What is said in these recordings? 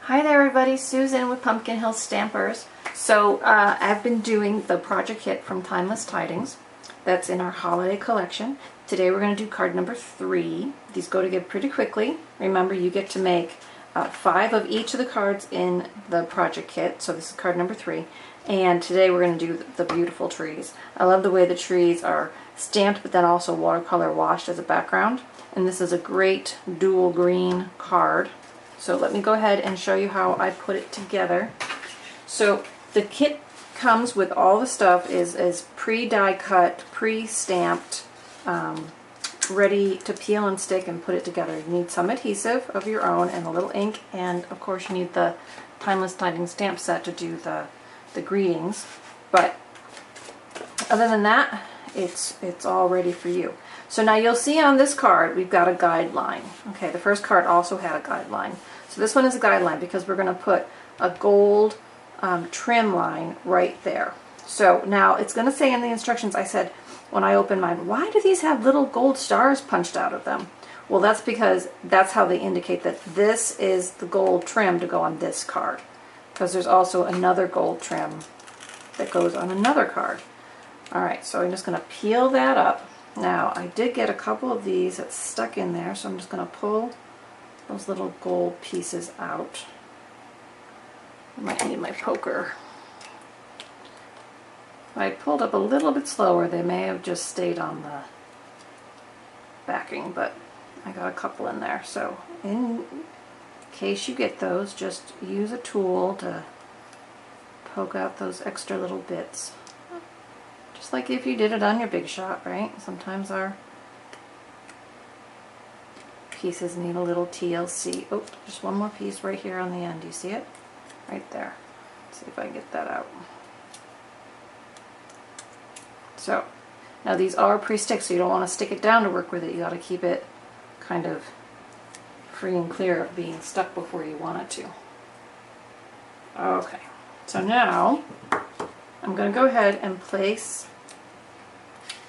Hi there everybody, Susan with Pumpkin Hill Stampers. So I've been doing the project kit from Timeless Tidings. That's in our holiday collection. Today we're going to do card number 3. These go together pretty quickly. Remember, you get to make 5 of each of the cards in the project kit. So this is card number 3. And today we're going to do the beautiful trees. I love the way the trees are stamped but then also watercolor washed as a background. And this is a great dual green card. So let me go ahead and show you how I put it together. So the kit comes with all the stuff is pre-die cut, pre-stamped, ready to peel and stick and put it together. You need some adhesive of your own and a little ink, and of course you need the Timeless Tidings stamp set to do the greetings. But other than that, it's all ready for you. So now you'll see on this card we've got a guideline. Okay, the first card also had a guideline. So this one is a guideline because we're going to put a gold trim line right there. So now it's going to say in the instructions, I said when I opened mine, why do these have little gold stars punched out of them? Well, that's because that's how they indicate that this is the gold trim to go on this card. Because there's also another gold trim that goes on another card. Alright, so I'm just going to peel that up. Now, I did get a couple of these that stuck in there, so I'm just going to pull those little gold pieces out. I might need my poker. If I pulled up a little bit slower, they may have just stayed on the backing, but I got a couple in there. So, in case you get those, just use a tool to poke out those extra little bits. Just like if you did it on your Big Shot, right? Sometimes our pieces need a little TLC. Oh, just one more piece right here on the end. Do you see it? Right there. Let's see if I can get that out. So, now these are pre-stick, so you don't want to stick it down to work with it. You got to keep it kind of free and clear of being stuck before you want it to. Okay, so now I'm going to go ahead and place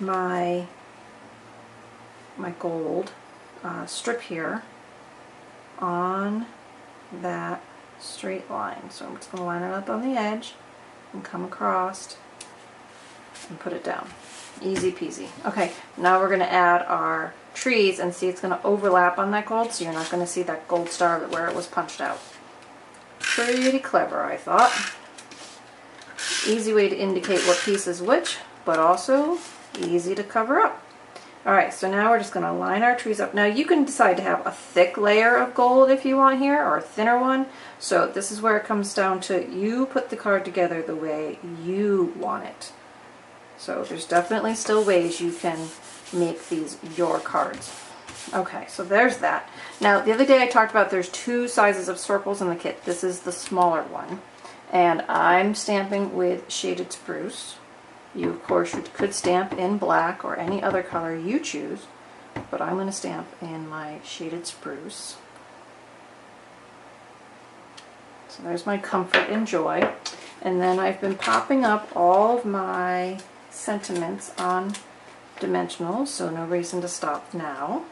my gold strip here on that straight line. So I'm just going to line it up on the edge and come across and put it down. Easy peasy. Okay, now we're going to add our trees, and see it's going to overlap on that gold, so you're not going to see that gold star where it was punched out. Pretty clever, I thought. Easy way to indicate what piece is which, but also easy to cover up. Alright, so now we're just going to line our trees up. Now you can decide to have a thick layer of gold if you want here, or a thinner one. So this is where it comes down to you put the card together the way you want it. So there's definitely still ways you can make these your cards. Okay, so there's that. Now the other day I talked about there's 2 sizes of circles in the kit. This is the smaller one. And I'm stamping with shaded spruce. You, of course, could stamp in black or any other color you choose, but I'm going to stamp in my shaded spruce. So there's my comfort and joy. And then I've been popping up all of my sentiments on dimensionals, so no reason to stop now.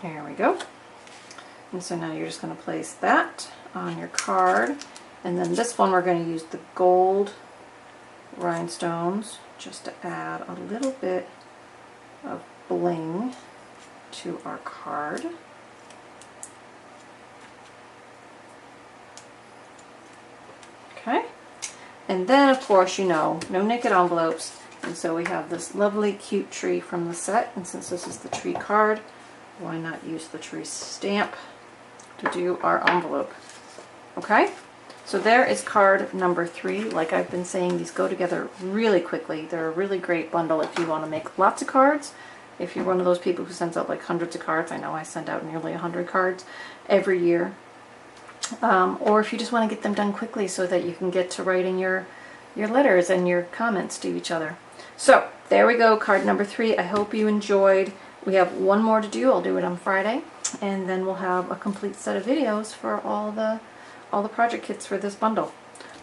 There we go. And so now you're just going to place that on your card. And then this one we're going to use the gold rhinestones just to add a little bit of bling to our card. Okay. And then of course, you know, no naked envelopes. And so we have this lovely cute tree from the set. And since this is the tree card, why not use the tree stamp to do our envelope? Okay, so there is card number 3. Like I've been saying, these go together really quickly. They're a really great bundle if you want to make lots of cards. If you're one of those people who sends out like hundreds of cards, I know I send out nearly 100 cards every year. Or if you just want to get them done quickly so that you can get to writing your letters and your comments to each other. So there we go, card number 3. I hope you enjoyed. We have one more to do. I'll do it on Friday, and then we'll have a complete set of videos for all the project kits for this bundle.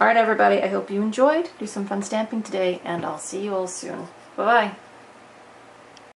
Alright everybody, I hope you enjoyed. Do some fun stamping today, and I'll see you all soon. Bye-bye.